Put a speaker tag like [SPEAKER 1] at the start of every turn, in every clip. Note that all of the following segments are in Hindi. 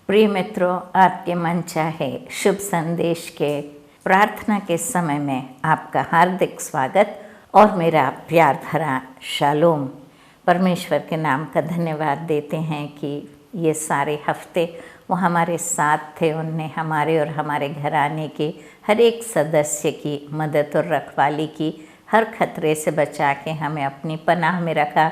[SPEAKER 1] प्रिय मित्रों, आपके मन चाहे शुभ संदेश के प्रार्थना के समय में आपका हार्दिक स्वागत और मेरा प्यार भरा शालोम। परमेश्वर के नाम का धन्यवाद देते हैं कि ये सारे हफ्ते वो हमारे साथ थे। उनने हमारे और हमारे घराने के हर एक सदस्य की मदद और रखवाली की, हर खतरे से बचा के हमें अपनी पनाह में रखा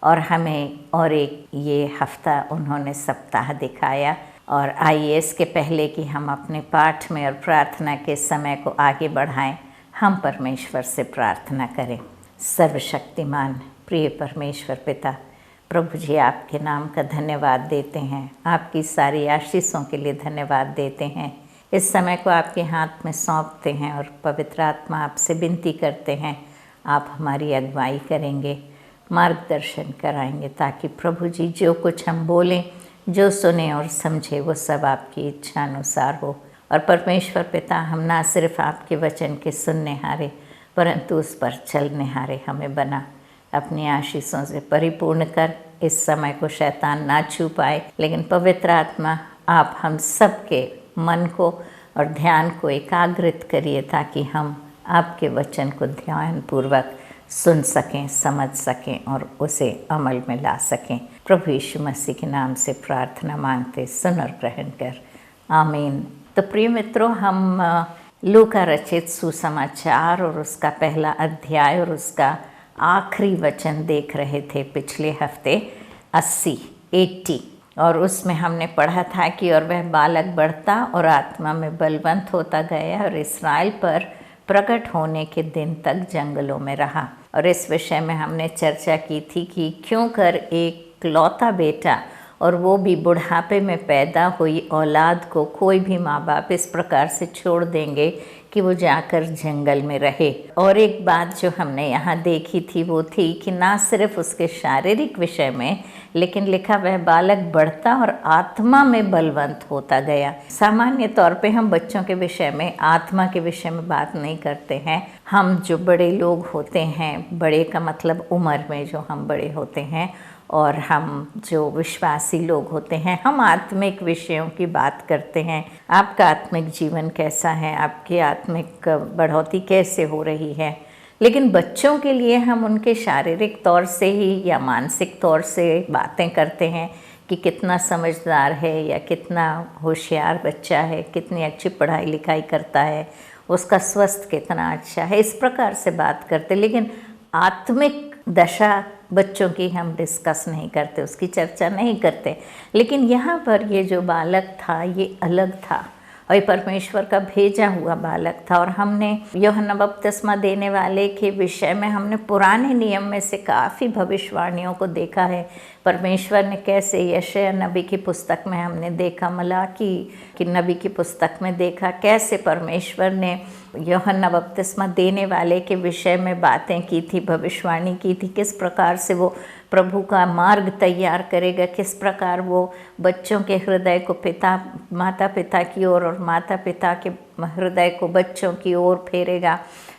[SPEAKER 1] और हमें और एक ये हफ्ता उन्होंने सप्ताह दिखाया। और आइए इसके पहले कि हम अपने पाठ में और प्रार्थना के समय को आगे बढ़ाएं, हम परमेश्वर से प्रार्थना करें। सर्वशक्तिमान प्रिय परमेश्वर पिता, प्रभु जी आपके नाम का धन्यवाद देते हैं, आपकी सारी आशीषों के लिए धन्यवाद देते हैं। इस समय को आपके हाथ में सौंपते हैं और पवित्र आत्मा आपसे विनती करते हैं, आप हमारी अगुवाई करेंगे, मार्गदर्शन कराएंगे, ताकि प्रभु जी जो कुछ हम बोलें, जो सुने और समझे, वो सब आपकी इच्छा अनुसार हो। और परमेश्वर पिता, हम ना सिर्फ आपके वचन के सुनने हारे परंतु उस पर चलने हारे हमें बना। अपनी आशीषों से परिपूर्ण कर, इस समय को शैतान ना छू पाए, लेकिन पवित्र आत्मा आप हम सबके मन को और ध्यान को एकाग्रित करिए, ताकि हम आपके वचन को ध्यानपूर्वक सुन सकें, समझ सकें और उसे अमल में ला सकें। प्रभु यीशु मसीह के नाम से प्रार्थना मांगते, सुन और ग्रहण कर, आमीन। तो प्रिय मित्रों, हम लूका रचित सुसमाचार और उसका पहला अध्याय और उसका आखिरी वचन देख रहे थे पिछले हफ्ते 80 और उसमें हमने पढ़ा था कि और वह बालक बढ़ता और आत्मा में बलवंत होता गया और इस्राएल पर प्रकट होने के दिन तक जंगलों में रहा। और इस विषय में हमने चर्चा की थी कि क्यों कर एक लौता बेटा और वो भी बुढ़ापे में पैदा हुई औलाद को कोई भी माँ बाप इस प्रकार से छोड़ देंगे कि वो जाकर जंगल में रहे। और एक बात जो हमने यहाँ देखी थी वो थी कि ना सिर्फ उसके शारीरिक विषय में, लेकिन लिखा वह बालक बढ़ता और आत्मा में बलवंत होता गया। सामान्य तौर पे हम बच्चों के विषय में, आत्मा के विषय में बात नहीं करते हैं। हम जो बड़े लोग होते हैं, बड़े का मतलब उम्र में जो हम बड़े होते हैं, और हम जो विश्वासी लोग होते हैं, हम आत्मिक विषयों की बात करते हैं। आपका आत्मिक जीवन कैसा है, आपकी आत्मिक बढ़ोतरी कैसे हो रही है। लेकिन बच्चों के लिए हम उनके शारीरिक तौर से ही या मानसिक तौर से बातें करते हैं कि कितना समझदार है या कितना होशियार बच्चा है, कितनी अच्छी पढ़ाई लिखाई करता है, उसका स्वास्थ्य कितना अच्छा है, इस प्रकार से बात करते। लेकिन आत्मिक दशा बच्चों की हम डिस्कस नहीं करते, उसकी चर्चा नहीं करते। लेकिन यहाँ पर ये जो बालक था ये अलग था और ये परमेश्वर का भेजा हुआ बालक था। और हमने यूहन्ना बपतिस्मा देने वाले के विषय में हमने पुराने नियम में से काफ़ी भविष्यवाणियों को देखा है। परमेश्वर ने कैसे यशायाह नबी की पुस्तक में हमने देखा, मलाकी की नबी की पुस्तक में देखा, कैसे परमेश्वर ने यूहन्ना बपतिस्मा देने वाले के विषय में बातें की थी, भविष्यवाणी की थी, किस प्रकार से वो प्रभु का मार्ग तैयार करेगा, किस प्रकार वो बच्चों के हृदय को माता पिता की ओर और माता पिता के हृदय को बच्चों की ओर फेरेगा।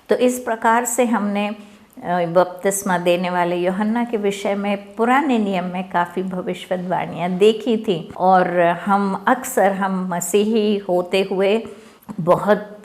[SPEAKER 1] तो इस प्रकार से हमने बपतिस्मा देने वाले यूहन्ना के विषय में पुराने नियम में काफ़ी भविष्यवाणियाँ देखी थी। और हम मसीही होते हुए बहुत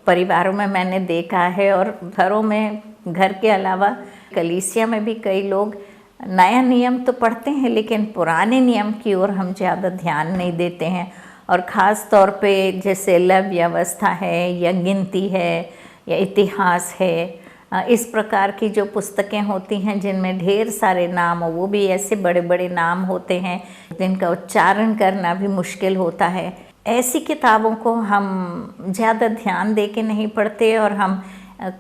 [SPEAKER 1] परिवारों में मैंने देखा है, और घरों में, घर के अलावा कलीसिया में भी कई लोग नया नियम तो पढ़ते हैं, लेकिन पुराने नियम की ओर हम ज़्यादा ध्यान नहीं देते हैं। और ख़ास तौर पे जैसे लव्य अवस्था है या गिनती है या इतिहास है, इस प्रकार की जो पुस्तकें होती हैं जिनमें ढेर सारे नाम हो, वो भी ऐसे बड़े बड़े नाम होते हैं जिनका उच्चारण करना भी मुश्किल होता है, ऐसी किताबों को हम ज़्यादा ध्यान दे के नहीं पढ़ते। और हम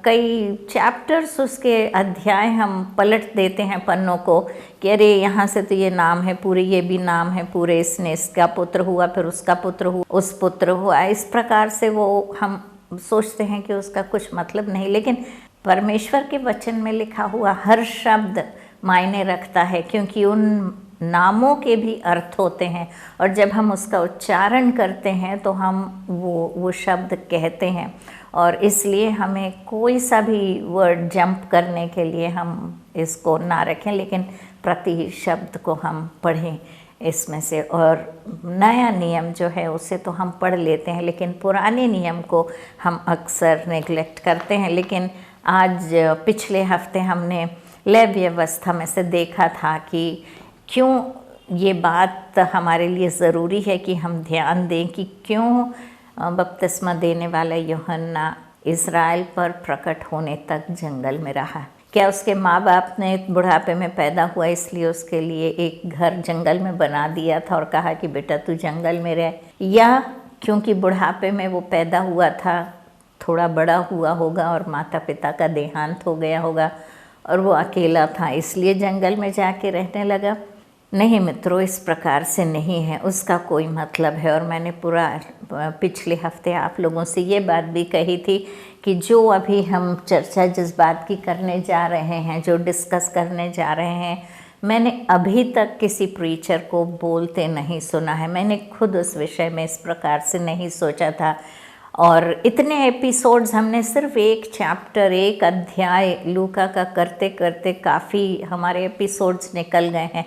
[SPEAKER 1] कई चैप्टर्स, उसके अध्याय हम पलट देते हैं पन्नों को कि अरे यहाँ से तो ये नाम है, पूरे ये भी नाम है, पूरे इसने इसका पुत्र हुआ, फिर उसका पुत्र हुआ, उस पुत्र हुआ। इस प्रकार से वो हम सोचते हैं कि उसका कुछ मतलब नहीं। लेकिन परमेश्वर के वचन में लिखा हुआ हर शब्द मायने रखता है, क्योंकि उन नामों के भी अर्थ होते हैं। और जब हम उसका उच्चारण करते हैं तो हम वो शब्द कहते हैं। और इसलिए हमें कोई सा भी वर्ड जंप करने के लिए हम इसको ना रखें, लेकिन प्रति शब्द को हम पढ़ें। इसमें से। और नया नियम जो है उसे तो हम पढ़ लेते हैं, लेकिन पुराने नियम को हम अक्सर नेग्लेक्ट करते हैं। लेकिन आज पिछले हफ्ते हमने लय व्यवस्था में से देखा था कि क्यों ये बात हमारे लिए ज़रूरी है कि हम ध्यान दें कि क्यों बपतिस्मा देने वाला यूहन्ना इज़राइल पर प्रकट होने तक जंगल में रहा। क्या उसके माँ बाप ने बुढ़ापे में पैदा हुआ इसलिए उसके लिए एक घर जंगल में बना दिया था और कहा कि बेटा तू जंगल में रह, या क्योंकि बुढ़ापे में वो पैदा हुआ था, थोड़ा बड़ा हुआ होगा और माता पिता का देहांत हो गया होगा और वो अकेला था इसलिए जंगल में जाके रहने लगा? नहीं मित्रों, इस प्रकार से नहीं है, उसका कोई मतलब है। और मैंने पूरा पिछले हफ्ते आप लोगों से ये बात भी कही थी कि जो अभी हम चर्चा जिस बात की करने जा रहे हैं, जो डिस्कस करने जा रहे हैं, मैंने अभी तक किसी प्रीचर को बोलते नहीं सुना है। मैंने खुद उस विषय में इस प्रकार से नहीं सोचा था। और इतने एपिसोड्स हमने सिर्फ एक चैप्टर, एक अध्याय लूका का करते करते काफ़ी हमारे एपिसोड्स निकल गए हैं।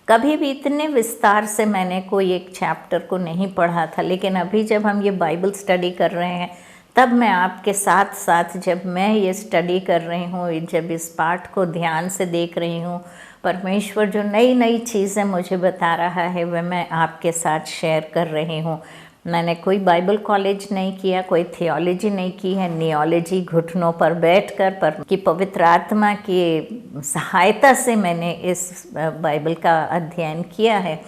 [SPEAKER 1] कभी भी इतने विस्तार से मैंने कोई एक चैप्टर को नहीं पढ़ा था, लेकिन अभी जब हम ये बाइबल स्टडी कर रहे हैं तब मैं आपके साथ साथ जब मैं ये स्टडी कर रही हूँ, जब इस पाठ को ध्यान से देख रही हूँ, परमेश्वर जो नई नई चीज़ें मुझे बता रहा है वह मैं आपके साथ शेयर कर रही हूँ। मैंने कोई बाइबल कॉलेज नहीं किया, कोई थियोलॉजी नहीं की है, नियोलॉजी घुटनों पर बैठकर पर कि पवित्र आत्मा की सहायता से मैंने इस बाइबल का अध्ययन किया है।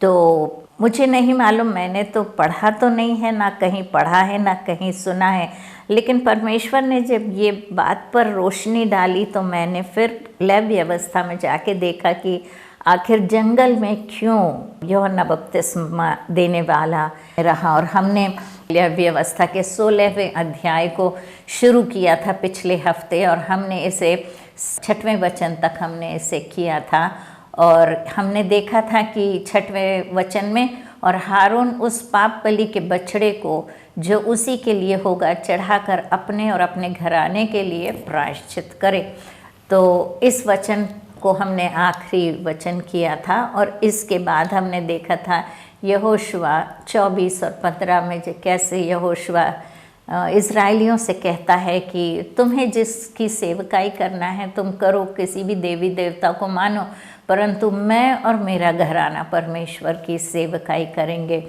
[SPEAKER 1] तो मुझे नहीं मालूम, मैंने तो पढ़ा तो नहीं है, ना कहीं पढ़ा है ना कहीं सुना है, लेकिन परमेश्वर ने जब ये बात पर रोशनी डाली तो मैंने फिर लय व्यवस्था में जाके देखा कि आखिर जंगल में क्यों यूहन्ना बपतिस्मा देने वाला रहा। और हमने लय व्यवस्था के 16वें अध्याय को शुरू किया था पिछले हफ्ते, और हमने इसे 6वें वचन तक हमने इसे किया था। और हमने देखा था कि 6वें वचन में, और हारून उस पाप बलि के बछड़े को जो उसी के लिए होगा चढ़ाकर अपने और अपने घराने के लिए प्रायश्चित करे। तो इस वचन को हमने आखिरी वचन किया था। और इसके बाद हमने देखा था यहोशुआ 24 और 15 में जो कैसे यहोशुआ इज़राइलियों से कहता है कि तुम्हें जिसकी सेवकाई करना है तुम करो, किसी भी देवी देवता को मानो, परंतु मैं और मेरा घराना परमेश्वर की सेवकाई करेंगे।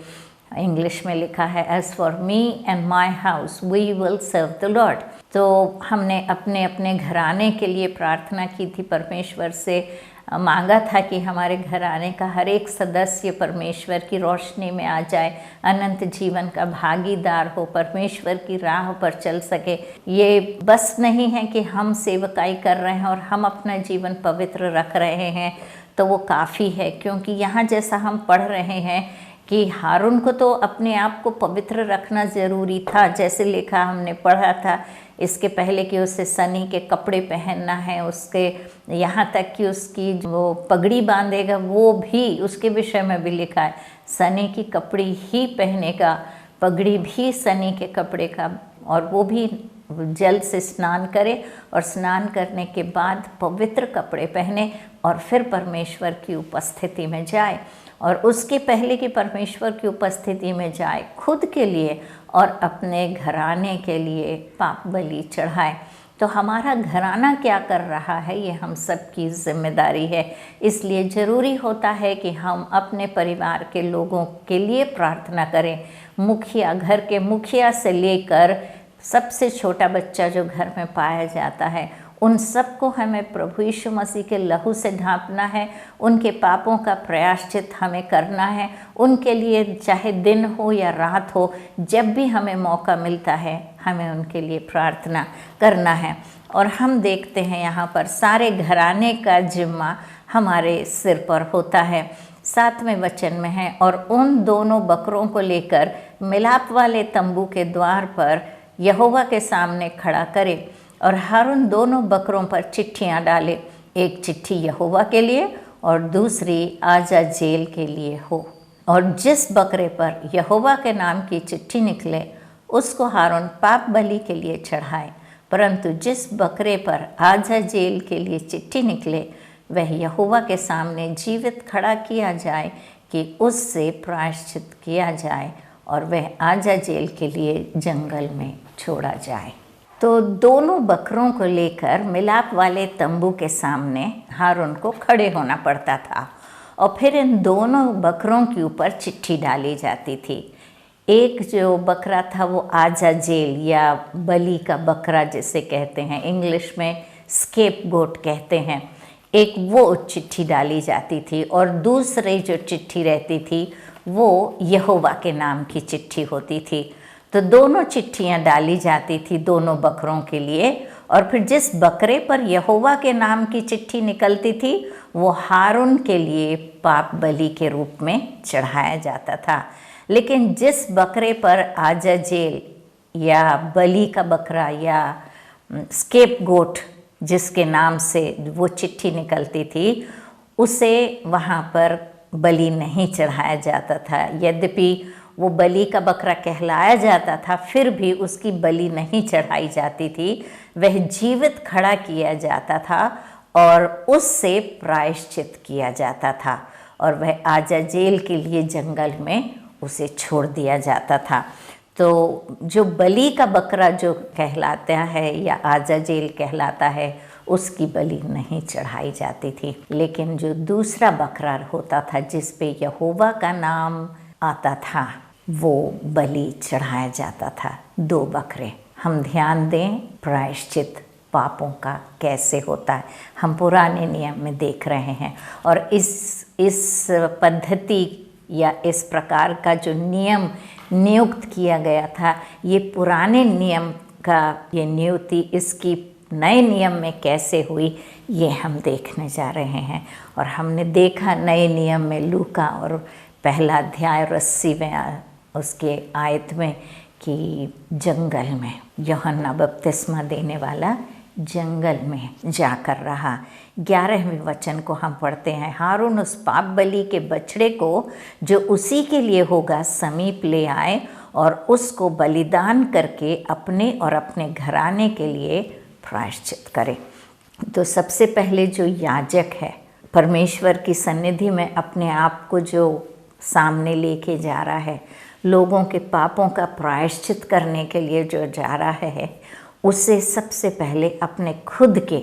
[SPEAKER 1] इंग्लिश में लिखा है as for me and my house we will serve the Lord. तो हमने अपने अपने घराने के लिए प्रार्थना की थी, परमेश्वर से मांगा था कि हमारे घराने का हर एक सदस्य परमेश्वर की रोशनी में आ जाए, अनंत जीवन का भागीदार हो, परमेश्वर की राह पर चल सके। ये बस नहीं है कि हम सेवकाई कर रहे हैं और हम अपना जीवन पवित्र रख रहे हैं तो वो काफ़ी है, क्योंकि यहाँ जैसा हम पढ़ रहे हैं कि हारून को तो अपने आप को पवित्र रखना ज़रूरी था, जैसे लिखा हमने पढ़ा था इसके पहले कि उसे सनी के कपड़े पहनना है, उसके यहाँ तक कि उसकी जो पगड़ी बांधेगा वो भी उसके विषय में भी लिखा है, सनी की कपड़ी ही पहनेगा, पगड़ी भी सनी के कपड़े का, और वो भी जल से स्नान करे और स्नान करने के बाद पवित्र कपड़े पहने और फिर परमेश्वर की उपस्थिति में जाए। और उसके पहले कि परमेश्वर की उपस्थिति में जाए खुद के लिए और अपने घराने के लिए पाप बलि चढ़ाए। तो हमारा घराना क्या कर रहा है ये हम सब की जिम्मेदारी है। इसलिए ज़रूरी होता है कि हम अपने परिवार के लोगों के लिए प्रार्थना करें। मुखिया, घर के मुखिया से लेकर सबसे छोटा बच्चा जो घर में पाया जाता है, उन सबको हमें प्रभु यीशु मसीह के लहू से ढांपना है, उनके पापों का प्रायश्चित हमें करना है। उनके लिए चाहे दिन हो या रात हो, जब भी हमें मौका मिलता है हमें उनके लिए प्रार्थना करना है। और हम देखते हैं यहाँ पर सारे घराने का जिम्मा हमारे सिर पर होता है। 7वें वचन में है, और उन दोनों बकरों को लेकर मिलाप वाले तंबू के द्वार पर यहोवा के सामने खड़ा करे, और हारून दोनों बकरों पर चिट्ठियाँ डाले, एक चिट्ठी यहोवा के लिए और दूसरी आजा जेल के लिए हो। और जिस बकरे पर यहोवा के नाम की चिट्ठी निकले उसको हारून पाप बलि के लिए चढ़ाए, परंतु जिस बकरे पर आजा जेल के लिए चिट्ठी निकले वह यहोवा के सामने जीवित खड़ा किया जाए, कि उससे प्रायश्चित किया जाए और वह आजाजेल के लिए जंगल में छोड़ा जाए। तो दोनों बकरों को लेकर मिलाप वाले तंबू के सामने हारून को खड़े होना पड़ता था और फिर इन दोनों बकरों के ऊपर चिट्ठी डाली जाती थी। एक जो बकरा था वो आजाजेल या बलि का बकरा जिसे कहते हैं, इंग्लिश में स्केप गोट कहते हैं, एक वो चिट्ठी डाली जाती थी और दूसरी जो चिट्ठी रहती थी वो यहोवा के नाम की चिट्ठी होती थी। तो दोनों चिट्ठियाँ डाली जाती थी दोनों बकरों के लिए, और फिर जिस बकरे पर यहोवा के नाम की चिट्ठी निकलती थी वो हारून के लिए पाप बलि के रूप में चढ़ाया जाता था। लेकिन जिस बकरे पर आजाजेल या बलि का बकरा या स्केप गोट जिसके नाम से वो चिट्ठी निकलती थी उसे वहाँ पर बलि नहीं चढ़ाया जाता था। यद्यपि वो बलि का बकरा कहलाया जाता था फिर भी उसकी बलि नहीं चढ़ाई जाती थी, वह जीवित खड़ा किया जाता था और उससे प्रायश्चित किया जाता था और वह आजाजेल के लिए जंगल में उसे छोड़ दिया जाता था। तो जो बलि का बकरा जो कहलाता है या आजाजेल कहलाता है उसकी बलि नहीं चढ़ाई जाती थी, लेकिन जो दूसरा बकरा होता था जिस पे यहोवा का नाम आता था वो बलि चढ़ाया जाता था। 2 बकरे। हम ध्यान दें प्रायश्चित पापों का कैसे होता है, हम पुराने नियम में देख रहे हैं और इस पद्धति या इस प्रकार का जो नियम नियुक्त किया गया था ये पुराने नियम का ये नियुक्ति इसकी नए नियम में कैसे हुई ये हम देखने जा रहे हैं। और हमने देखा नए नियम में लूका और पहला अध्याय 80वें उसके आयत में कि जंगल में यूहन्ना बपतिस्मा देने वाला जंगल में जाकर रहा। 11वें वचन को हम पढ़ते हैं, हारून उस पाप बलि के बछड़े को जो उसी के लिए होगा समीप ले आए और उसको बलिदान करके अपने और अपने घराने के लिए प्रायश्चित करे। तो सबसे पहले जो याजक है परमेश्वर की सन्निधि में अपने आप को जो सामने लेके जा रहा है, लोगों के पापों का प्रायश्चित करने के लिए जो जा रहा है, उसे सबसे पहले अपने खुद के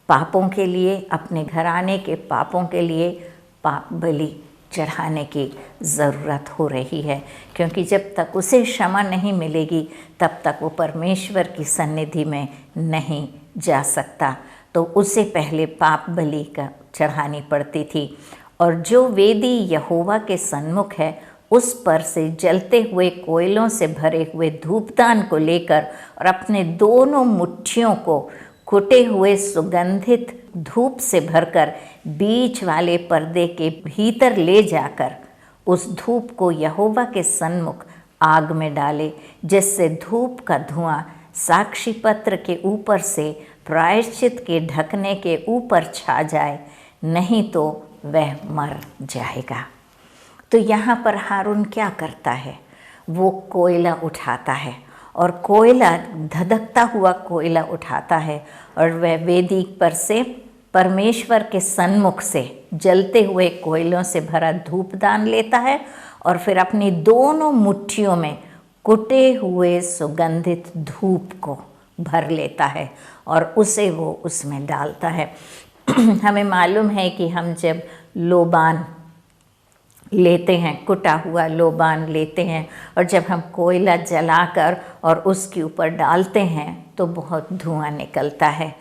[SPEAKER 1] पापों के लिए, अपने घराने के पापों के लिए पाप बलि चढ़ाने की ज़रूरत हो रही है, क्योंकि जब तक उसे क्षमा नहीं मिलेगी तब तक वो परमेश्वर की सन्निधि में नहीं जा सकता। तो उसे पहले पाप बलि का चढ़ानी पड़ती थी और जो वेदी यहोवा के सन्मुख है उस पर से जलते हुए कोयलों से भरे हुए धूपदान को लेकर और अपने दोनों मुट्ठियों को कुटे हुए सुगंधित धूप से भरकर बीच वाले पर्दे के भीतर ले जाकर उस धूप को यहोवा के सन्मुख आग में डाले, जिससे धूप का धुआं साक्षी पत्र के ऊपर से प्रायश्चित के ढकने के ऊपर छा जाए, नहीं तो वह मर जाएगा। तो यहाँ पर हारून क्या करता है, वो कोयला उठाता है और कोयला धधकता हुआ कोयला उठाता है और वह वेदी पर से परमेश्वर के सन्मुख से जलते हुए कोयलों से भरा धूपदान लेता है और फिर अपनी दोनों मुट्ठियों में कुटे हुए सुगंधित धूप को भर लेता है और उसे वो उसमें डालता है। हमें मालूम है कि हम जब लोबान लेते हैं, कुटा हुआ लोबान लेते हैं और जब हम कोयला जलाकर और उसके ऊपर डालते हैं तो बहुत धुआं निकलता है।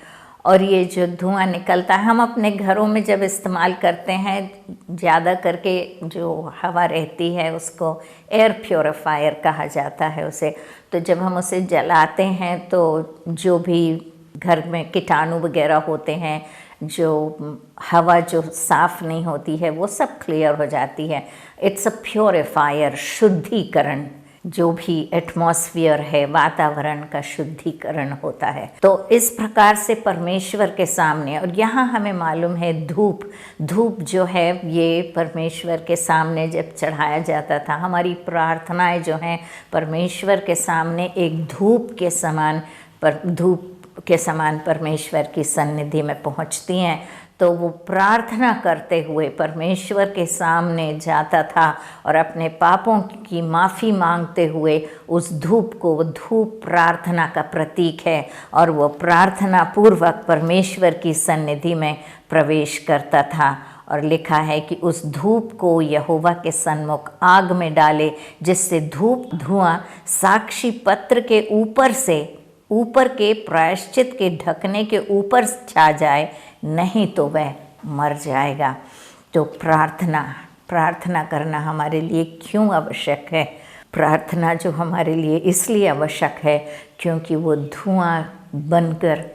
[SPEAKER 1] और ये जो धुआं निकलता है हम अपने घरों में जब इस्तेमाल करते हैं, ज़्यादा करके जो हवा रहती है उसको एयर प्योरीफायर कहा जाता है उसे। तो जब हम उसे जलाते हैं तो जो भी घर में कीटाणु वगैरह होते हैं, जो हवा जो साफ़ नहीं होती है वो सब क्लियर हो जाती है। इट्स अ प्योरीफायर, शुद्धिकरण, जो भी एटमॉस्फेयर है, वातावरण का शुद्धिकरण होता है। तो इस प्रकार से परमेश्वर के सामने, और यहाँ हमें मालूम है धूप जो है ये परमेश्वर के सामने जब चढ़ाया जाता था, हमारी प्रार्थनाएं जो हैं परमेश्वर के सामने एक धूप के समान परमेश्वर की सन्निधि में पहुँचती हैं। तो वो प्रार्थना करते हुए परमेश्वर के सामने जाता था और अपने पापों की माफ़ी मांगते हुए उस धूप को, वो धूप प्रार्थना का प्रतीक है, और वो प्रार्थना पूर्वक परमेश्वर की सन्निधि में प्रवेश करता था। और लिखा है कि उस धूप को यहोवा के सन्मुख आग में डाले, जिससे धूप धुआं साक्षी पत्र के ऊपर से, ऊपर के प्रायश्चित के ढकने के ऊपर छा जाए, नहीं तो वह मर जाएगा। तो प्रार्थना करना हमारे लिए क्यों आवश्यक है? प्रार्थना जो हमारे लिए इसलिए आवश्यक है क्योंकि वो धुआं बनकर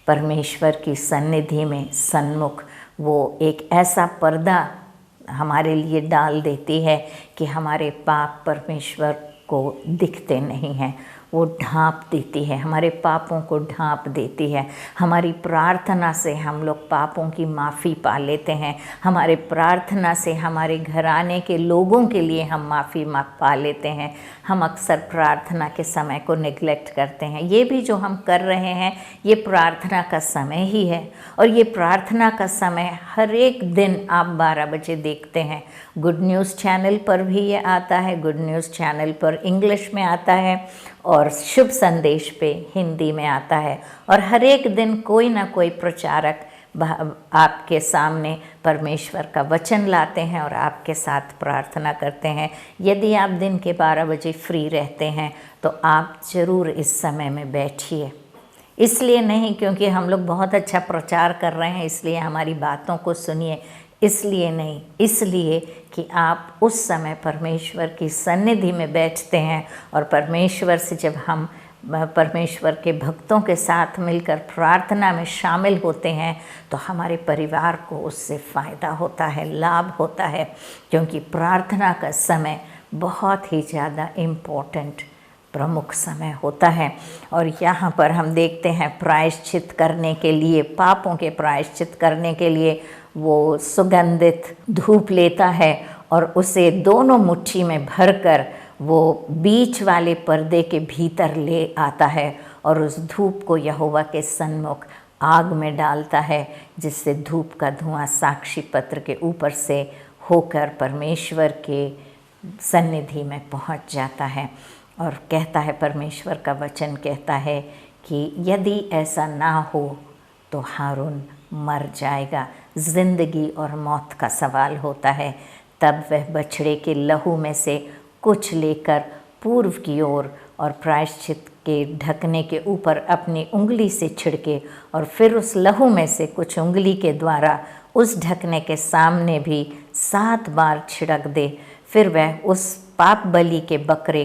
[SPEAKER 1] परमेश्वर की सन्निधि में सन्मुख वो एक ऐसा पर्दा हमारे लिए डाल देती है कि हमारे पाप परमेश्वर को दिखते नहीं हैं। वो ढांप देती है, हमारे पापों को ढांप देती है। हमारी प्रार्थना से हम लोग पापों की माफ़ी पा लेते हैं। हमारे प्रार्थना से हमारे घराने के लोगों के लिए हम माफ़ी पा लेते हैं। हम अक्सर प्रार्थना के समय को निगलेक्ट करते हैं। ये भी जो हम कर रहे हैं ये प्रार्थना का समय ही है, और ये प्रार्थना का समय हर एक दिन आप 12 बजे देखते हैं। गुड न्यूज़ चैनल पर भी ये आता है, गुड न्यूज़ चैनल पर इंग्लिश में आता है और शुभ संदेश पे हिंदी में आता है, और हर एक दिन कोई ना कोई प्रचारक आपके सामने परमेश्वर का वचन लाते हैं और आपके साथ प्रार्थना करते हैं। यदि आप दिन के 12 बजे फ्री रहते हैं तो आप ज़रूर इस समय में बैठिए। इसलिए नहीं क्योंकि हम लोग बहुत अच्छा प्रचार कर रहे हैं इसलिए हमारी बातों को सुनिए, इसलिए नहीं, इसलिए कि आप उस समय परमेश्वर की सन्निधि में बैठते हैं, और परमेश्वर से जब हम परमेश्वर के भक्तों के साथ मिलकर प्रार्थना में शामिल होते हैं तो हमारे परिवार को उससे फ़ायदा होता है, लाभ होता है, क्योंकि प्रार्थना का समय बहुत ही ज़्यादा इम्पोर्टेंट प्रमुख समय होता है। और यहाँ पर हम देखते हैं प्रायश्चित करने के लिए, पापों के प्रायश्चित करने के लिए वो सुगंधित धूप लेता है और उसे दोनों मुट्ठी में भरकर वो बीच वाले पर्दे के भीतर ले आता है और उस धूप को यहोवा के सन्मुख आग में डालता है, जिससे धूप का धुआं साक्षी पत्र के ऊपर से होकर परमेश्वर के सन्निधि में पहुंच जाता है। और कहता है, परमेश्वर का वचन कहता है कि यदि ऐसा ना हो तो हारून मर जाएगा। जिंदगी और मौत का सवाल होता है। तब वह बछड़े के लहू में से कुछ लेकर पूर्व की ओर और प्रायश्चित के ढकने के ऊपर अपनी उंगली से छिड़के, और फिर उस लहू में से कुछ उंगली के द्वारा उस ढकने के सामने भी 7 बार छिड़क दे। फिर वह उस पाप बलि के बकरे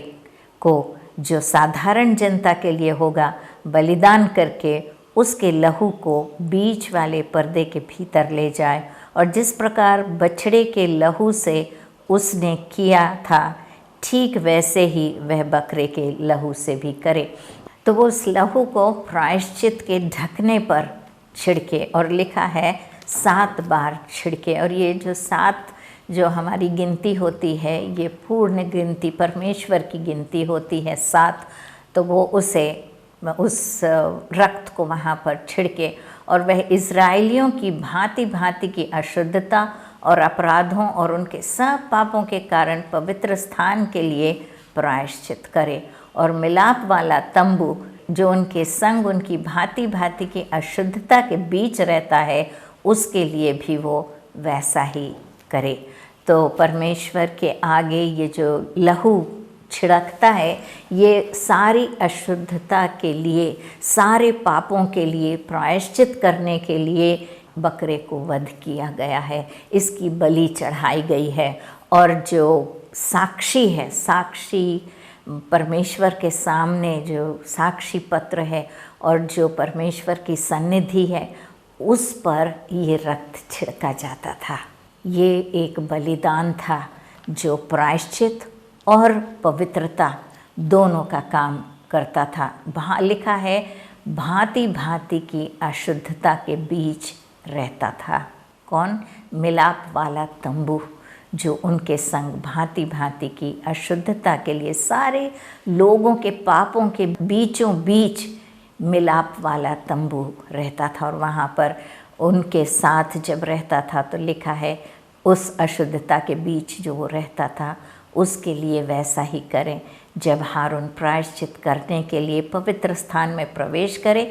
[SPEAKER 1] को, जो साधारण जनता के लिए होगा, बलिदान करके उसके लहू को बीच वाले पर्दे के भीतर ले जाए, और जिस प्रकार बछड़े के लहू से उसने किया था ठीक वैसे ही वह बकरे के लहू से भी करे। तो वो उस लहू को प्रायश्चित के ढकने पर छिड़के, और लिखा है 7 बार छिड़के। और ये जो 7 जो हमारी गिनती होती है ये पूर्ण गिनती परमेश्वर की गिनती होती है 7। तो वो उस रक्त को वहाँ पर छिड़के, और वह इज़राइलियों की भांति भांति की अशुद्धता और अपराधों और उनके सब पापों के कारण पवित्र स्थान के लिए प्रायश्चित करे, और मिलाप वाला तंबू जो उनके संग उनकी भांति भांति की अशुद्धता के बीच रहता है उसके लिए भी वो वैसा ही करे। तो परमेश्वर के आगे ये जो लहू छिड़कता है ये सारी अशुद्धता के लिए, सारे पापों के लिए प्रायश्चित करने के लिए बकरे को वध किया गया है, इसकी बलि चढ़ाई गई है। और जो साक्षी है, साक्षी परमेश्वर के सामने जो साक्षी पत्र है और जो परमेश्वर की सन्निधि है उस पर ये रक्त छिड़का जाता था। ये एक बलिदान था जो प्रायश्चित और पवित्रता दोनों का काम करता था। लिखा है भांति भांति की अशुद्धता के बीच रहता था। कौन? मिलाप वाला तंबू जो उनके संग भांति भांति की अशुद्धता के लिए, सारे लोगों के पापों के बीचों बीच मिलाप वाला तंबू रहता था। और वहाँ पर उनके साथ जब रहता था तो लिखा है उस अशुद्धता के बीच जो वो रहता था उसके लिए वैसा ही करें। जब हारून प्रायश्चित करने के लिए पवित्र स्थान में प्रवेश करे,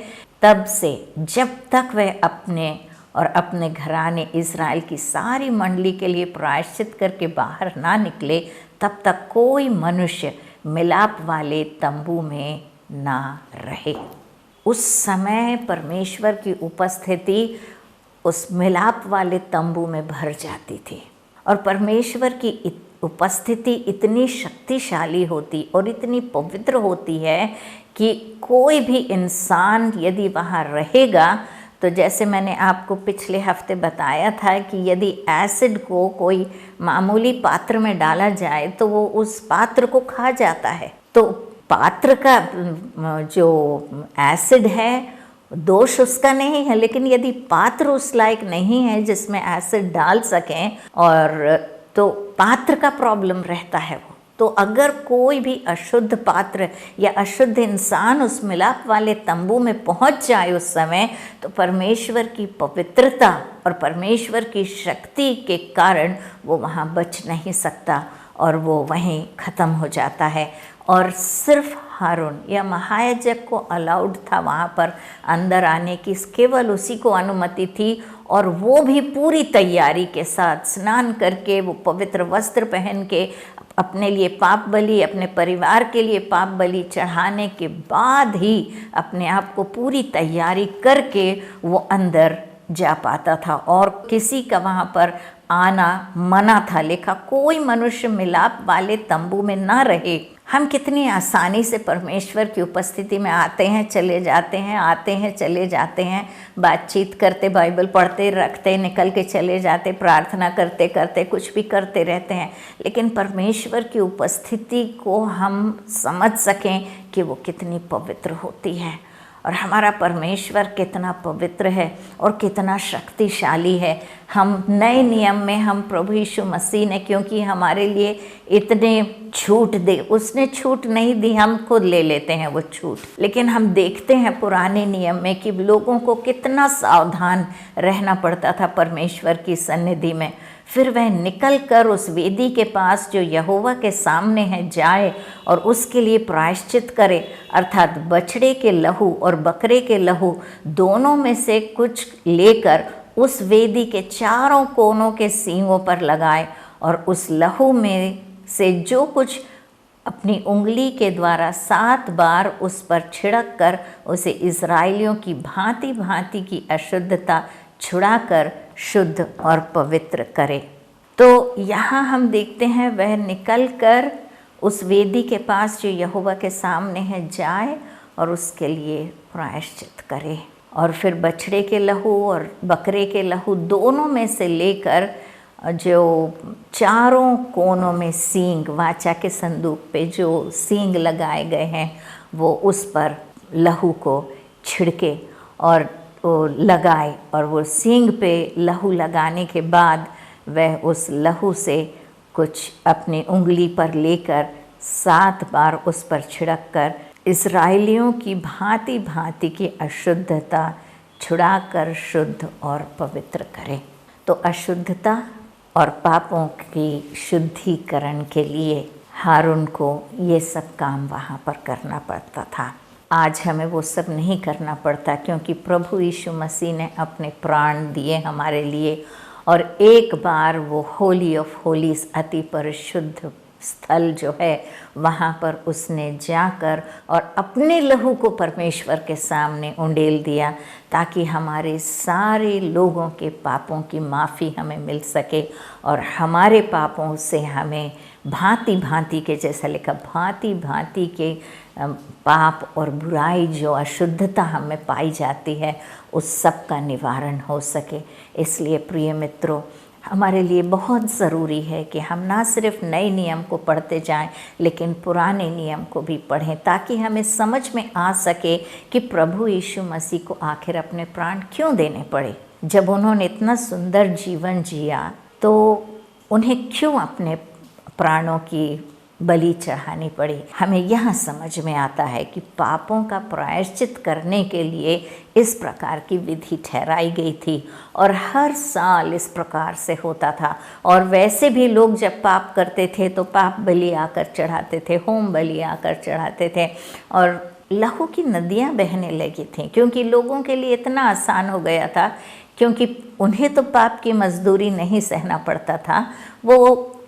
[SPEAKER 1] तब से जब तक वह अपने और अपने घराने इज़राइल की सारी मंडली के लिए प्रायश्चित करके बाहर ना निकले, तब तक कोई मनुष्य मिलाप वाले तंबू में ना रहे। उस समय परमेश्वर की उपस्थिति उस मिलाप वाले तंबू में भर जाती थी और परमेश्वर की उपस्थिति इतनी शक्तिशाली होती और इतनी पवित्र होती है कि कोई भी इंसान यदि वहाँ रहेगा, तो जैसे मैंने आपको पिछले हफ्ते बताया था कि यदि एसिड को कोई मामूली पात्र में डाला जाए तो वो उस पात्र को खा जाता है। तो पात्र का जो एसिड है दोष उसका नहीं है, लेकिन यदि पात्र उस लायक नहीं है जिसमें एसिड डाल सकें, और तो पात्र का प्रॉब्लम रहता है वो। तो अगर कोई भी अशुद्ध पात्र या अशुद्ध इंसान उस मिलाप वाले तंबू में पहुंच जाए उस समय, तो परमेश्वर की पवित्रता और परमेश्वर की शक्ति के कारण वो वहाँ बच नहीं सकता और वो वहीं ख़त्म हो जाता है। और सिर्फ हारून या महायाजक को अलाउड था वहाँ पर अंदर आने की, केवल उसी को अनुमति थी, और वो भी पूरी तैयारी के साथ स्नान करके, वो पवित्र वस्त्र पहन के, अपने लिए पाप बलि, अपने परिवार के लिए पाप बलि चढ़ाने के बाद ही अपने आप को पूरी तैयारी करके वो अंदर जा पाता था। और किसी का वहाँ पर आना मना था, लिखा कोई मनुष्य मिलाप वाले तंबू में ना रहे। हम कितनी आसानी से परमेश्वर की उपस्थिति में आते हैं, चले जाते हैं, आते हैं, चले जाते हैं, बातचीत करते, बाइबल पढ़ते, रखते, निकल के चले जाते, प्रार्थना करते करते कुछ भी करते रहते हैं। लेकिन परमेश्वर की उपस्थिति को हम समझ सकें कि वो कितनी पवित्र होती है और हमारा परमेश्वर कितना पवित्र है और कितना शक्तिशाली है। हम नए नियम में हम प्रभु यीशु मसीह ने क्योंकि हमारे लिए इतने छूट दे, उसने छूट नहीं दी, हम खुद ले लेते हैं वो छूट। लेकिन हम देखते हैं पुराने नियम में कि लोगों को कितना सावधान रहना पड़ता था परमेश्वर की सन्निधि में। फिर वह निकल कर उस वेदी के पास जो यहोवा के सामने है जाए और उसके लिए प्रायश्चित करे, अर्थात बछड़े के लहू और बकरे के लहू दोनों में से कुछ लेकर उस वेदी के चारों कोनों के सींगों पर लगाए और उस लहू में से जो कुछ अपनी उंगली के द्वारा 7 बार उस पर छिड़क कर उसे इज़राइलियों की भांति भांति की अशुद्धता छुड़ाकर शुद्ध और पवित्र करे। तो यहाँ हम देखते हैं वह निकल कर उस वेदी के पास जो यहोवा के सामने है जाए और उसके लिए प्रायश्चित करे, और फिर बछड़े के लहू और बकरे के लहू दोनों में से लेकर जो चारों कोनों में सींग, वाचा के संदूक पे जो सींग लगाए गए हैं वो उस पर लहू को छिड़के और लगाए, और वो सींग पे लहू लगाने के बाद वह उस लहू से कुछ अपनी उंगली पर लेकर 7 बार उस पर छिड़क कर इस्राएलियों की भांति भांति की अशुद्धता छुड़ाकर शुद्ध और पवित्र करे। तो अशुद्धता और पापों की शुद्धिकरण के लिए हारून को ये सब काम वहाँ पर करना पड़ता था। आज हमें वो सब नहीं करना पड़ता क्योंकि प्रभु यीशु मसीह ने अपने प्राण दिए हमारे लिए, और एक बार वो होली ऑफ होलीज अति परिशुद्ध स्थल जो है वहाँ पर उसने जाकर और अपने लहू को परमेश्वर के सामने उंडेल दिया ताकि हमारे सारे लोगों के पापों की माफ़ी हमें मिल सके और हमारे पापों से हमें भांति भांति के, जैसा लिखा, भांति भांति के पाप और बुराई जो अशुद्धता हमें पाई जाती है उस सब का निवारण हो सके। इसलिए प्रिय मित्रों, हमारे लिए बहुत ज़रूरी है कि हम ना सिर्फ नए नियम को पढ़ते जाएं लेकिन पुराने नियम को भी पढ़ें ताकि हमें समझ में आ सके कि प्रभु यीशु मसीह को आखिर अपने प्राण क्यों देने पड़े। जब उन्होंने इतना सुंदर जीवन जिया तो उन्हें क्यों अपने प्राणों की बलि चढ़ानी पड़ी। हमें यह समझ में आता है कि पापों का प्रायश्चित करने के लिए इस प्रकार की विधि ठहराई गई थी और हर साल इस प्रकार से होता था। और वैसे भी लोग जब पाप करते थे तो पाप बलि आकर चढ़ाते थे, होम बलि आकर चढ़ाते थे और लहू की नदियाँ बहने लगी थीं, क्योंकि लोगों के लिए इतना आसान हो गया था, क्योंकि उन्हें तो पाप की मजदूरी नहीं सहना पड़ता था। वो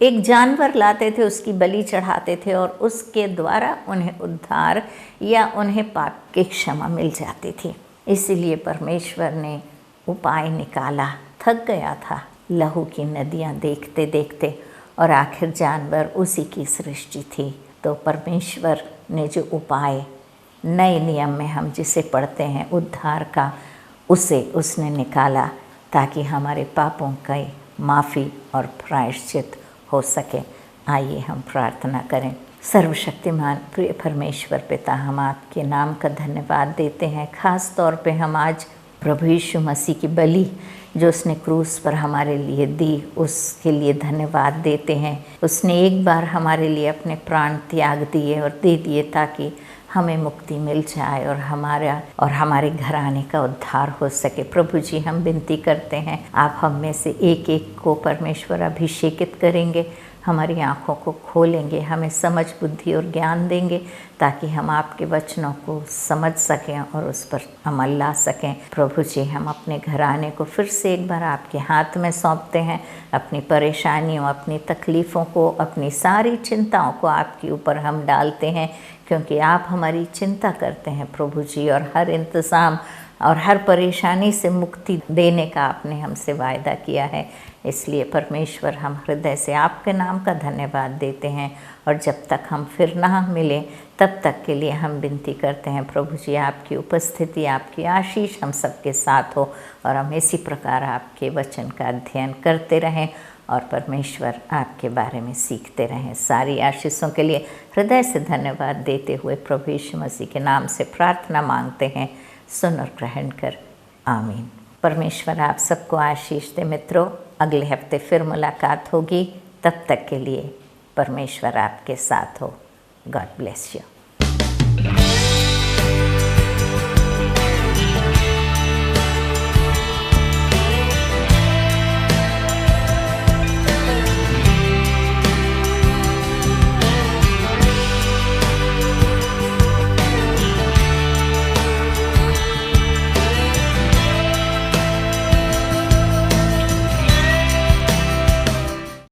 [SPEAKER 1] एक जानवर लाते थे, उसकी बलि चढ़ाते थे और उसके द्वारा उन्हें उद्धार या उन्हें पाप की क्षमा मिल जाती थी। इसीलिए परमेश्वर ने उपाय निकाला। थक गया था लहू की नदियाँ देखते देखते और आखिर जानवर उसी की सृष्टि थी। तो परमेश्वर ने जो उपाय नए नियम में हम जिसे पढ़ते हैं उद्धार का, उसे उसने निकाला ताकि हमारे पापों की माफ़ी और प्रायश्चित हो सके। आइए हम प्रार्थना करें। सर्वशक्तिमान प्रिय परमेश्वर पिता, हम आपके नाम का धन्यवाद देते हैं। ख़ास तौर पे हम आज प्रभु यीशु मसीह की बलि जो उसने क्रूस पर हमारे लिए दी, उसके लिए धन्यवाद देते हैं। उसने एक बार हमारे लिए अपने प्राण त्याग दिए और दे दिए ताकि हमें मुक्ति मिल जाए और हमारे घराने का उद्धार हो सके। प्रभु जी, हम विनती करते हैं, आप हम में से एक एक को परमेश्वर अभिषेकित करेंगे, हमारी आँखों को खोलेंगे, हमें समझ बुद्धि और ज्ञान देंगे ताकि हम आपके वचनों को समझ सकें और उस पर अमल ला सकें। प्रभु जी, हम अपने घराने को फिर से एक बार आपके हाथ में सौंपते हैं। अपनी परेशानियों, अपनी तकलीफ़ों को, अपनी सारी चिंताओं को आपके ऊपर हम डालते हैं, क्योंकि आप हमारी चिंता करते हैं प्रभु जी, और हर इंतज़ाम और हर परेशानी से मुक्ति देने का आपने हमसे वायदा किया है। इसलिए परमेश्वर, हम हृदय से आपके नाम का धन्यवाद देते हैं और जब तक हम फिर ना मिलें तब तक के लिए हम विनती करते हैं प्रभु जी, आपकी उपस्थिति, आपकी आशीष हम सबके साथ हो और हम इसी प्रकार आपके वचन का अध्ययन करते रहें और परमेश्वर आपके बारे में सीखते रहें। सारी आशीषों के लिए हृदय से धन्यवाद देते हुए प्रभु यीशु मसीह के नाम से प्रार्थना मांगते हैं, सुन और ग्रहण कर, आमीन। परमेश्वर आप सबको आशीष दे। मित्रों, अगले हफ्ते फिर मुलाकात होगी, तब तक के लिए परमेश्वर आपके साथ हो। God bless you.